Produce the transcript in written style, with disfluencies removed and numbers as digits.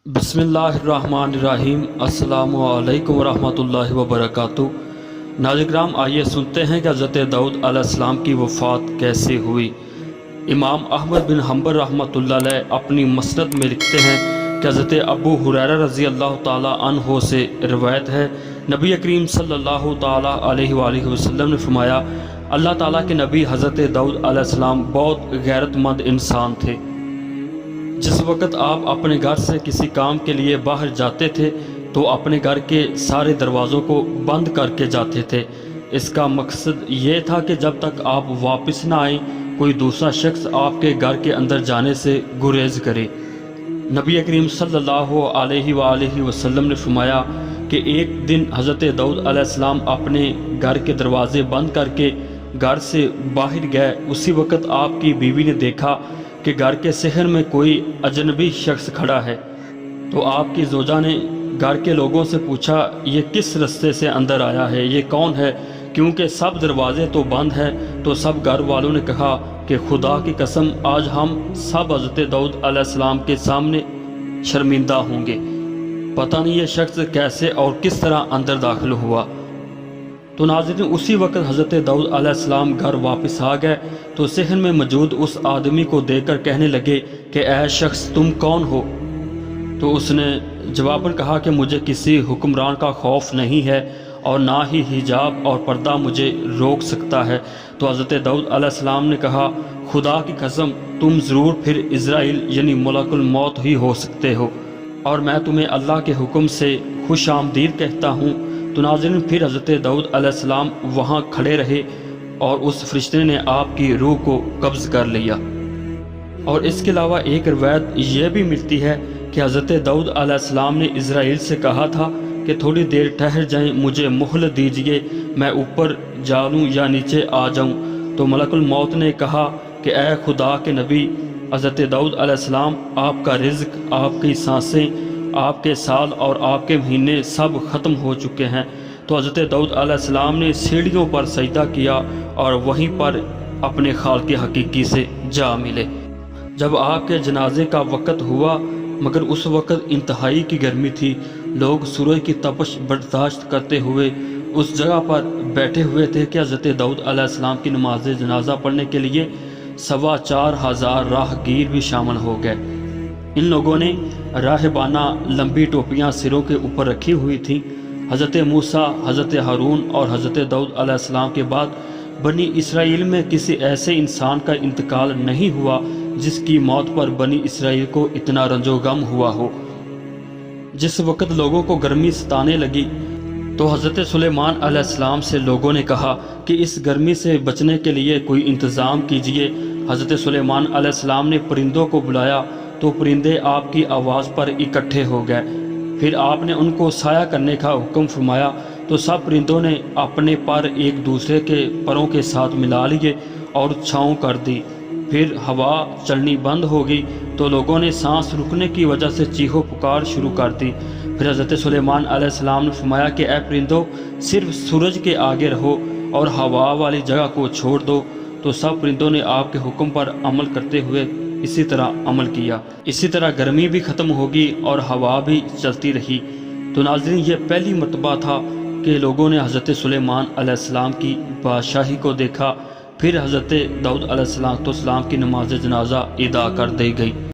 بسم اللہ الرحمن الرحیم۔ السلام علیکم ورحمۃ اللہ وبرکاتہ۔ ناظرین کرام، آئیے سنتے ہیں کہ حضرت داؤد علیہ السلام کی وفات کیسے ہوئی۔ امام احمد بن حنبل رحمۃ اللہ علیہ اپنی مسند میں لکھتے ہیں کہ حضرت ابو ہریرہ رضی اللہ تعالی عنہ سے روایت ہے، نبی کریم صلی اللہ تعالی علیہ وآلہ وسلم نے فرمایا، اللہ تعالیٰ کے نبی حضرت داؤد علیہ السلام بہت غیرت مند انسان تھے۔ جس وقت آپ اپنے گھر سے کسی کام کے لیے باہر جاتے تھے تو اپنے گھر کے سارے دروازوں کو بند کر کے جاتے تھے۔ اس کا مقصد یہ تھا کہ جب تک آپ واپس نہ آئیں کوئی دوسرا شخص آپ کے گھر کے اندر جانے سے گریز کرے۔ نبی کریم صلی اللہ علیہ وآلہ وسلم نے فرمایا کہ ایک دن حضرت داؤد علیہ السلام اپنے گھر کے دروازے بند کر کے گھر سے باہر گئے۔ اسی وقت آپ کی بیوی نے دیکھا کہ گھر کے صحن میں کوئی اجنبی شخص کھڑا ہے، تو آپ کی زوجہ نے گھر کے لوگوں سے پوچھا، یہ کس رستے سے اندر آیا ہے، یہ کون ہے؟ کیونکہ سب دروازے تو بند ہیں۔ تو سب گھر والوں نے کہا کہ خدا کی قسم آج ہم سب حضرت داؤد علیہ السلام کے سامنے شرمندہ ہوں گے، پتہ نہیں یہ شخص کیسے اور کس طرح اندر داخل ہوا۔ تو ناظرین، اسی وقت حضرت داؤد علیہ السلام گھر واپس آ گئے تو صحن میں موجود اس آدمی کو دیکھ کر کہنے لگے کہ اے شخص تم کون ہو؟ تو اس نے جواباً کہا کہ مجھے کسی حکمران کا خوف نہیں ہے اور نہ ہی حجاب اور پردہ مجھے روک سکتا ہے۔ تو حضرت داؤد علیہ السلام نے کہا، خدا کی قسم تم ضرور پھر اسرائیل یعنی ملک الموت ہی ہو سکتے ہو، اور میں تمہیں اللہ کے حکم سے خوش آمدید کہتا ہوں۔ تو ناظرین، پھر حضرت داؤد علیہ السلام وہاں کھڑے رہے اور اس فرشتے نے آپ کی روح کو قبض کر لیا۔ اور اس کے علاوہ ایک روایت یہ بھی ملتی ہے کہ حضرت داؤد علیہ السلام نے اسرائیل سے کہا تھا کہ تھوڑی دیر ٹھہر جائیں، مجھے مہلت دیجئے، میں اوپر جا لوں یا نیچے آ جاؤں۔ تو ملک الموت نے کہا کہ اے خدا کے نبی حضرت داؤد علیہ السلام، آپ کا رزق، آپ کی سانسیں، آپ کے سال اور آپ کے مہینے سب ختم ہو چکے ہیں۔ تو حضرت داؤد علیہ السلام نے سیڑھیوں پر سجدہ کیا اور وہیں پر اپنے خالق حقیقی سے جا ملے۔ جب آپ کے جنازے کا وقت ہوا، مگر اس وقت انتہائی کی گرمی تھی، لوگ سورج کی تپش برداشت کرتے ہوئے اس جگہ پر بیٹھے ہوئے تھے کہ حضرت داؤد علیہ السلام کی نماز جنازہ پڑھنے کے لیے 4,2500 راہگیر بھی شامل ہو گئے۔ ان لوگوں نے راہبانہ لمبی ٹوپیاں سروں کے اوپر رکھی ہوئی تھیں۔ حضرت موسیٰ، حضرت ہارون اور حضرت داؤد علیہ السلام کے بعد بنی اسرائیل میں کسی ایسے انسان کا انتقال نہیں ہوا جس کی موت پر بنی اسرائیل کو اتنا رنج و غم ہوا ہو۔ جس وقت لوگوں کو گرمی ستانے لگی تو حضرت سلیمان علیہ السلام سے لوگوں نے کہا کہ اس گرمی سے بچنے کے لیے کوئی انتظام کیجئے۔ حضرت سلیمان علیہ السلام نے پرندوں کو بلایا تو پرندے آپ کی آواز پر اکٹھے ہو گئے۔ پھر آپ نے ان کو سایہ کرنے کا حکم فرمایا تو سب پرندوں نے اپنے پر ایک دوسرے کے پروں کے ساتھ ملا لیے اور چھاؤں کر دی۔ پھر ہوا چلنی بند ہو گئی تو لوگوں نے سانس رکنے کی وجہ سے چیخو پکار شروع کر دی۔ پھر حضرت سلیمان علیہ السلام نے فرمایا کہ اے پرندوں، صرف سورج کے آگے رہو اور ہوا والی جگہ کو چھوڑ دو۔ تو سب پرندوں نے آپ کے حکم پر عمل کرتے ہوئے اسی طرح عمل کیا۔ اسی طرح گرمی بھی ختم ہوگی اور ہوا بھی چلتی رہی۔ تو ناظرین، یہ پہلی مرتبہ تھا کہ لوگوں نے حضرت سلیمان علیہ السلام کی بادشاہی کو دیکھا۔ پھر حضرت داؤد علیہ السلام کی نماز جنازہ ادا کر دی گئی۔